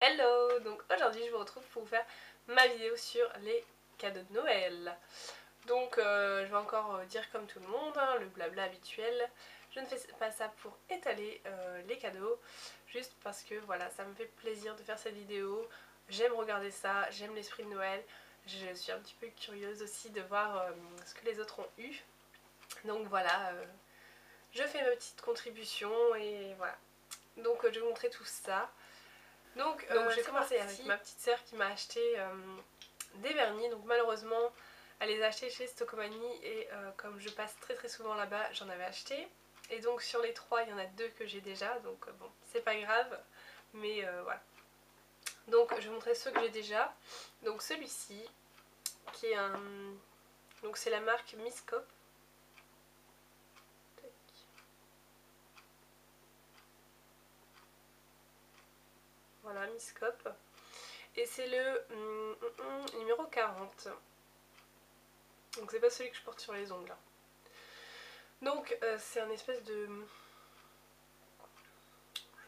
Hello! Donc aujourd'hui je vous retrouve pour vous faire ma vidéo sur les cadeaux de Noël. Donc je vais encore dire comme tout le monde, hein, le blabla habituel. Je ne fais pas ça pour étaler les cadeaux, juste parce que voilà, ça me fait plaisir de faire cette vidéo. J'aime regarder ça, j'aime l'esprit de Noël. Je suis un petit peu curieuse aussi de voir ce que les autres ont eu. Donc voilà, je fais ma petite contribution et voilà. Donc je vais vous montrer tout ça. Donc j'ai commencé avec ma petite sœur qui m'a acheté des vernis. Donc malheureusement elle les a achetés chez Stocomanie et comme je passe très souvent là-bas, j'en avais acheté. Et donc sur les trois, il y en a deux que j'ai déjà, donc bon, c'est pas grave, mais voilà. Donc je vais vous montrer ceux que j'ai déjà. Donc celui-ci, qui est un... Donc c'est la marque Miscope. Voilà, Miscope. Et c'est le numéro 40. Donc c'est pas celui que je porte sur les ongles. Donc c'est un espèce de...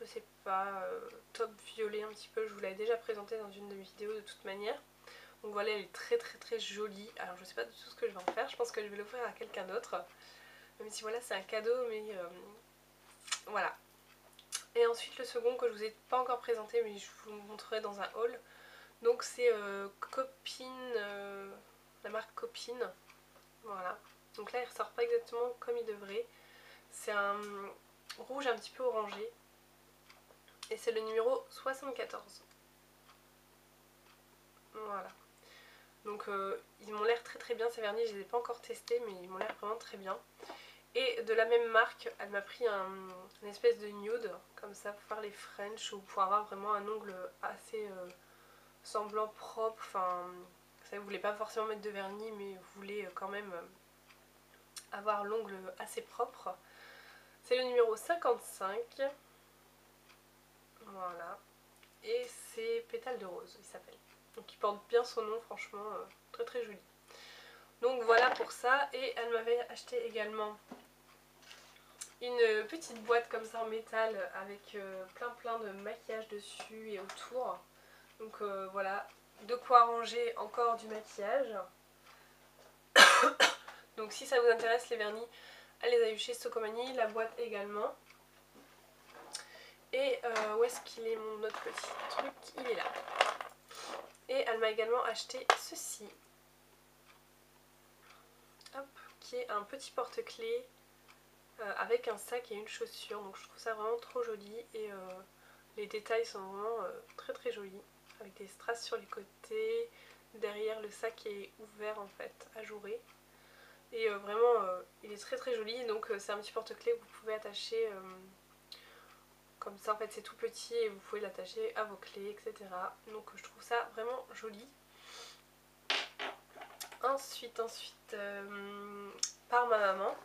je sais pas, taupe violet un petit peu. Je vous l'avais déjà présenté dans une de mes vidéos de toute manière. Donc voilà, elle est très jolie. Alors je sais pas du tout ce que je vais en faire. Je pense que je vais l'offrir à quelqu'un d'autre. Même si voilà, c'est un cadeau, mais voilà. Et ensuite le second que je vous ai pas encore présenté, mais je vous le montrerai dans un haul. Donc c'est Copine, la marque Copine. Voilà. Donc là il ressort pas exactement comme il devrait. C'est un rouge un petit peu orangé. Et c'est le numéro 74. Voilà. Donc ils m'ont l'air très bien ces vernis, je les ai pas encore testés mais ils m'ont l'air vraiment très bien. Et de la même marque, elle m'a pris une espèce de nude, comme ça pour faire les French ou pour avoir vraiment un ongle assez semblant propre. Enfin, vous voulez pas forcément mettre de vernis mais vous voulez quand même avoir l'ongle assez propre. C'est le numéro 55. Voilà. Et c'est Pétale de Rose, il s'appelle. Donc il porte bien son nom, franchement, très joli. Donc voilà pour ça. Et elle m'avait acheté également une petite boîte comme ça en métal avec plein de maquillage dessus et autour. Donc voilà, de quoi ranger encore du maquillage. Donc si ça vous intéresse les vernis, elle les a eu chez Stocomanie, la boîte également. Et où est-ce qu'il est mon autre petit truc? Il est là. Et elle m'a également acheté ceci. Hop, qui est un petit porte-clés avec un sac et une chaussure. Donc je trouve ça vraiment trop joli. Et les détails sont vraiment très jolis. Avec des strass sur les côtés. Derrière le sac est ouvert en fait, ajouré. Et vraiment il est très joli. Donc c'est un petit porte-clés que vous pouvez attacher comme ça. En fait c'est tout petit et vous pouvez l'attacher à vos clés, etc. Donc je trouve ça vraiment joli. Ensuite par ma maman.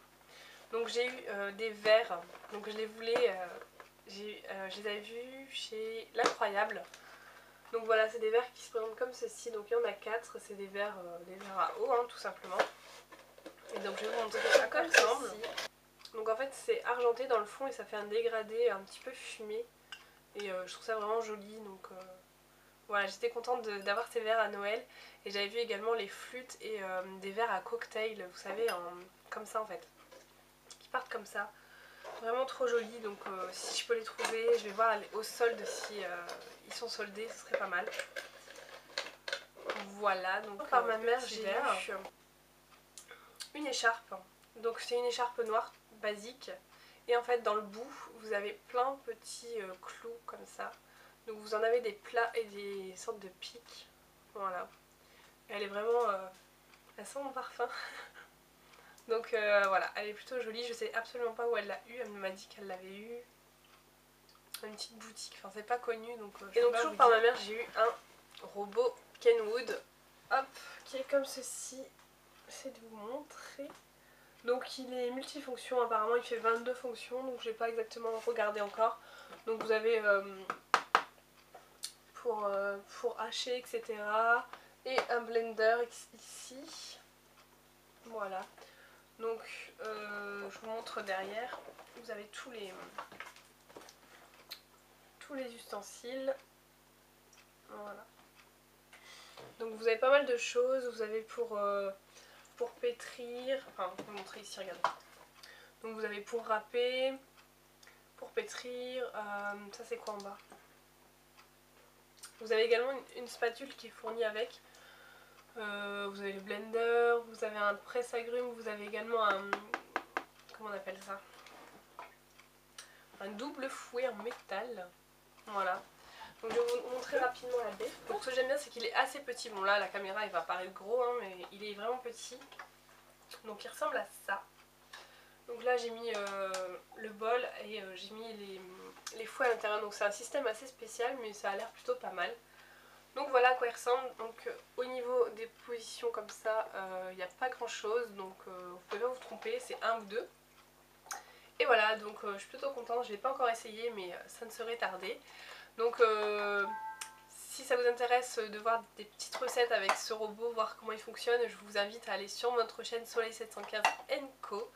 Donc j'ai eu des verres. Donc je les voulais... je les avais vus chez L'Incroyable. Donc voilà, c'est des verres qui se présentent comme ceci. Donc il y en a 4, c'est des verres à eau hein, tout simplement. Et donc je vais vous montrer à quoi ils ressemblent. Donc en fait c'est argenté dans le fond et ça fait un dégradé un petit peu fumé. Et je trouve ça vraiment joli. Donc voilà, j'étais contente d'avoir ces verres à Noël. Et j'avais vu également les flûtes et des verres à cocktail, vous savez, comme ça en fait. Qui partent comme ça. Vraiment trop jolis, donc si je peux les trouver, je vais voir au solde si ils sont soldés, ce serait pas mal. Voilà, donc par ma mère j'ai eu une écharpe. Donc c'est une écharpe noire basique. Et en fait dans le bout vous avez plein de petits clous comme ça. Donc vous en avez des plats et des sortes de pics. Voilà. Elle est vraiment... elle sent mon parfum. Donc voilà, elle est plutôt jolie. Je sais absolument pas où elle l'a eu. Elle m'a dit qu'elle l'avait eu une petite boutique, enfin c'est pas connu donc et donc toujours par ma mère j'ai eu un robot Kenwood, hop, qui est comme ceci. J'essaie de vous montrer. Donc il est multifonction, apparemment il fait 22 fonctions, donc j'ai pas exactement regardé encore. Donc vous avez pour hacher etc. et un blender ici. Voilà. Donc je vous montre derrière. Vous avez tous les ustensiles. vous avez pas mal de choses, vous avez pour pétrir, enfin je vais vous montrer ici, regardez. Donc vous avez pour râper, pour pétrir, ça c'est quoi en bas? Vous avez également une spatule qui est fournie avec. Vous avez le blender, vous avez un presse-agrumes, vous avez également un... comment on appelle ça? Un double fouet en métal. Voilà. Donc je vais vous montrer rapidement la baie. Donc ce que j'aime bien c'est qu'il est assez petit. Bon là la caméra il va paraître gros hein, mais il est vraiment petit. Donc il ressemble à ça. Donc là j'ai mis le bol et j'ai mis les fouets à l'intérieur. Donc c'est un système assez spécial mais ça a l'air plutôt pas mal. Donc voilà à quoi il ressemble. Donc au niveau des positions comme ça, il n'y a pas grand chose. Donc vous pouvez pas vous tromper, c'est un ou deux. Et voilà, donc je suis plutôt contente. Je ne l'ai pas encore essayé mais ça ne saurait tarder. Donc si ça vous intéresse de voir des petites recettes avec ce robot, voir comment il fonctionne, je vous invite à aller sur notre chaîne Soleil 715 & Co.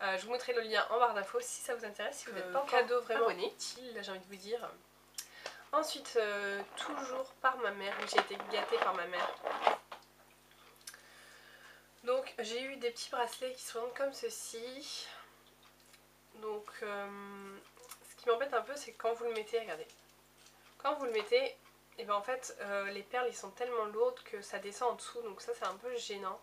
Je vous mettrai le lien en barre d'infos si ça vous intéresse, si vous n'êtes pas encore cadeau vraiment abonné. Utile, j'ai envie de vous dire. Ensuite, toujours par ma mère, j'ai été gâtée par ma mère. Donc j'ai eu des petits bracelets qui sont comme ceci. Donc ce qui m'embête un peu c'est quand vous le mettez, regardez. Quand vous le mettez, et ben en fait les perles ils sont tellement lourdes que ça descend en dessous, donc ça c'est un peu gênant.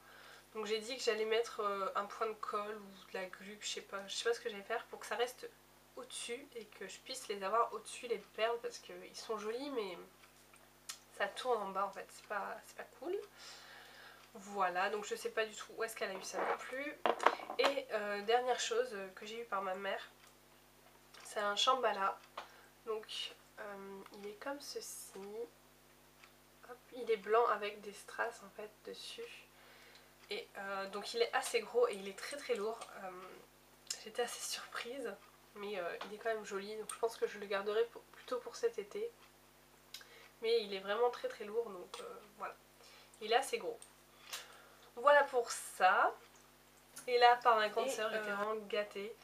Donc j'ai dit que j'allais mettre un point de colle ou de la glupe, je sais pas ce que j'allais faire pour que ça reste au-dessus et que je puisse les avoir au-dessus les perles parce qu'ils sont jolis mais ça tourne en bas en fait, c'est pas cool. Voilà, donc je sais pas du tout où est-ce qu'elle a eu ça non plus. Et dernière chose que j'ai eu par ma mère, c'est un Shambhala. Donc il est comme ceci. Hop, il est blanc avec des strass en fait dessus. Et donc il est assez gros et il est très lourd. J'étais assez surprise, mais il est quand même joli. Donc je pense que je le garderai plutôt pour cet été. Mais il est vraiment très lourd, donc voilà. Il est assez gros. Voilà pour ça. Et là, par ma grande sœur, j'étais vraiment gâtée.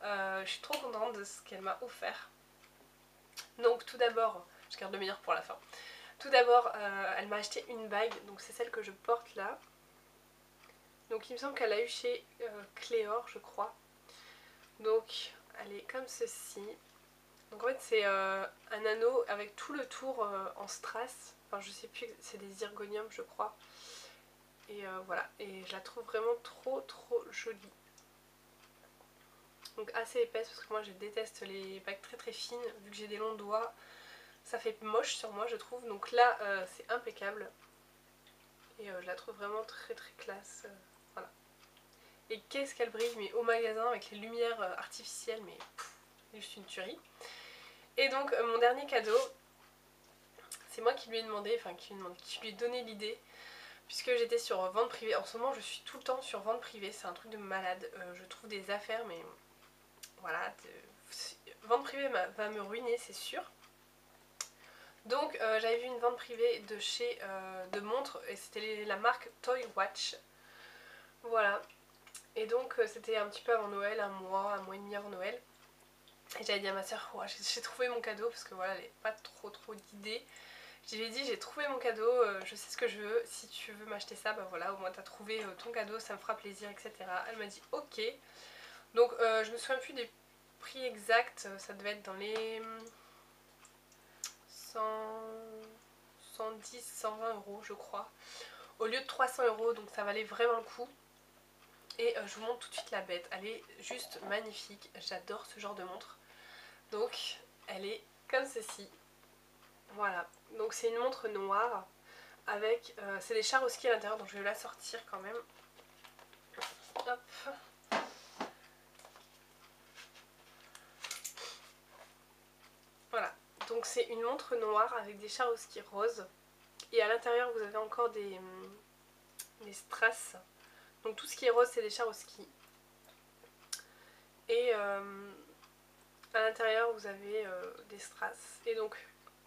Je suis trop contente de ce qu'elle m'a offert. Donc tout d'abord, je garde le meilleur pour la fin. Tout d'abord, elle m'a acheté une bague, donc c'est celle que je porte là. Donc il me semble qu'elle a eu chez Cléor, je crois. Donc elle est comme ceci. Donc en fait c'est un anneau avec tout le tour en strass. Enfin je sais plus, c'est des zirconium je crois. Et voilà, et je la trouve vraiment trop jolie. Donc assez épaisse parce que moi je déteste les bagues très fines. Vu que j'ai des longs doigts, ça fait moche sur moi je trouve. Donc là c'est impeccable. Et je la trouve vraiment très classe. Voilà. Et qu'est-ce qu'elle brille, mais au magasin avec les lumières artificielles, mais c'est juste une tuerie. Et donc mon dernier cadeau, c'est moi qui lui ai demandé, enfin qui lui ai donné l'idée, puisque j'étais sur vente privée. En ce moment je suis tout le temps sur vente privée, c'est un truc de malade. Je trouve des affaires, mais voilà, vente privée va me ruiner, c'est sûr. Donc j'avais vu une vente privée de chez de montres et c'était la marque Toy Watch. Voilà. Et donc c'était un petit peu avant Noël, un mois et demi avant Noël. Et j'avais dit à ma soeur, ouais, j'ai trouvé mon cadeau parce que voilà, elle n'avait pas trop d'idées. Je lui ai dit, j'ai trouvé mon cadeau, je sais ce que je veux, si tu veux m'acheter ça, bah voilà, au moins t'as trouvé ton cadeau, ça me fera plaisir, etc. Elle m'a dit ok. Donc je me souviens plus des prix exacts, ça devait être dans les 110, 120 euros je crois. Au lieu de 300 euros, donc ça valait vraiment le coup. Et je vous montre tout de suite la bête, elle est juste magnifique, j'adore ce genre de montre. Donc elle est comme ceci. Voilà, donc c'est une montre noire avec, c'est des Swarovski à l'intérieur, donc je vais la sortir quand même. Hop. Voilà, donc c'est une montre noire avec des Swarovski roses. Et à l'intérieur vous avez encore des strass. Donc tout ce qui est rose c'est des Swarovski. Et à l'intérieur vous avez des strass. Et donc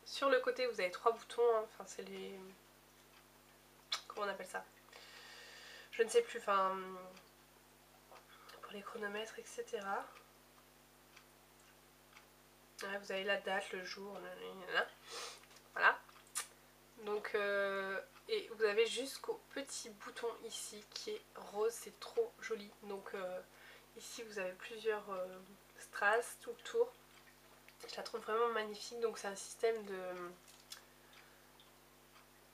sur le côté vous avez 3 boutons, hein. Enfin c'est les... comment on appelle ça? Je ne sais plus, enfin... pour les chronomètres, etc. Ouais, vous avez la date, le jour, voilà. Donc, et vous avez avez jusqu'au petit bouton ici qui est rose, c'est trop joli. Donc ici vous avez plusieurs strass tout le tour. Je la trouve vraiment magnifique, donc c'est un système de...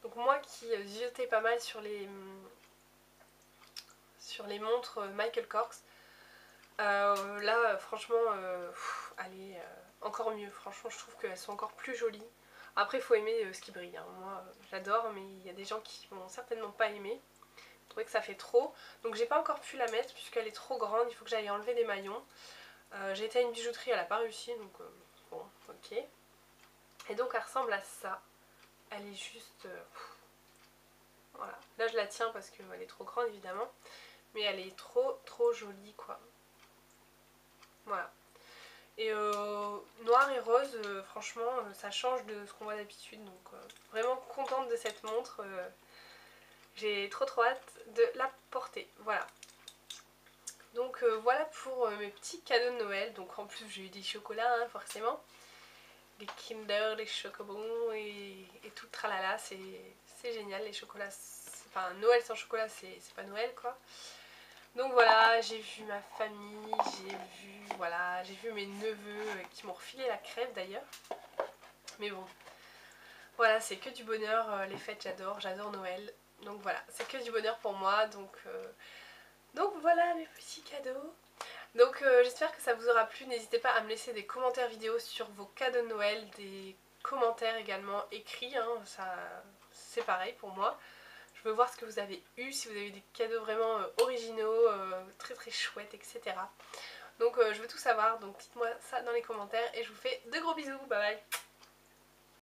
Donc moi qui ziotais pas mal sur les montres Michael Kors, là franchement elle est encore mieux, franchement je trouve qu'elles sont encore plus jolies. Après il faut aimer ce qui brille, hein. Moi j'adore, mais il y a des gens qui vont certainement pas aimer. Je trouvais que ça fait trop, donc j'ai pas encore pu la mettre puisqu'elle est trop grande, il faut que j'aille enlever des maillons. J'ai été à une bijouterie, elle a pas réussi, donc bon ok. Et donc elle ressemble à ça, elle est juste... voilà, là je la tiens parce qu'elle est trop grande évidemment, mais elle est trop jolie quoi. Voilà. Et noir et rose, franchement ça change de ce qu'on voit d'habitude, donc vraiment contente de cette montre. J'ai trop hâte de la porter, voilà. Donc voilà pour mes petits cadeaux de Noël. Donc en plus j'ai eu des chocolats hein, forcément. Les Kinder, les chocobons et tout le tralala, c'est génial les chocolats. Enfin Noël sans chocolat c'est pas Noël quoi. Donc voilà, j'ai vu ma famille, j'ai vu mes neveux qui m'ont refilé la crève d'ailleurs. Mais bon, voilà, c'est que du bonheur, les fêtes j'adore Noël. Donc voilà, c'est que du bonheur pour moi, donc voilà mes petits cadeaux. Donc j'espère que ça vous aura plu, n'hésitez pas à me laisser des commentaires vidéo sur vos cadeaux de Noël, des commentaires également écrits, hein, ça c'est pareil pour moi. Je veux voir ce que vous avez eu, si vous avez eu des cadeaux vraiment originaux, très chouettes, etc. Donc je veux tout savoir, donc dites-moi ça dans les commentaires et je vous fais de gros bisous, bye bye.